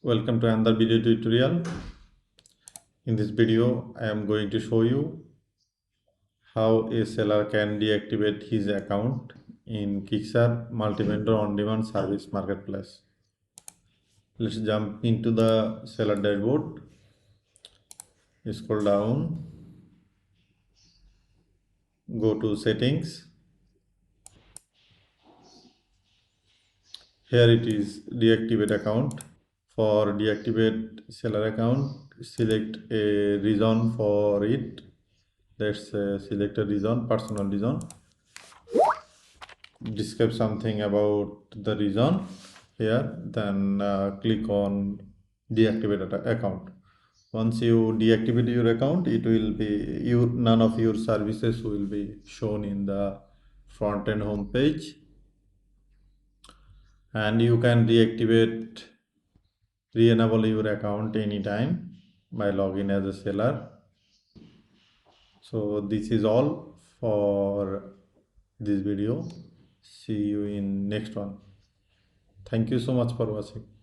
Welcome to another video tutorial. In this video, I am going to show you how a seller can deactivate his account in Qixer multi-vendor on-demand service marketplace. Let's jump into the seller dashboard. Scroll down, go to settings. Here it is deactivate account. For deactivate seller account, select a reason for it. Let's select a reason, personal reason. Describe something about the reason here, then click on deactivate account. Once you deactivate your account, it will be none of your services will be shown in the front end home page, and you can re-enable your account anytime by login as a seller. So this is all for this video. See you in next one. Thank you so much for watching.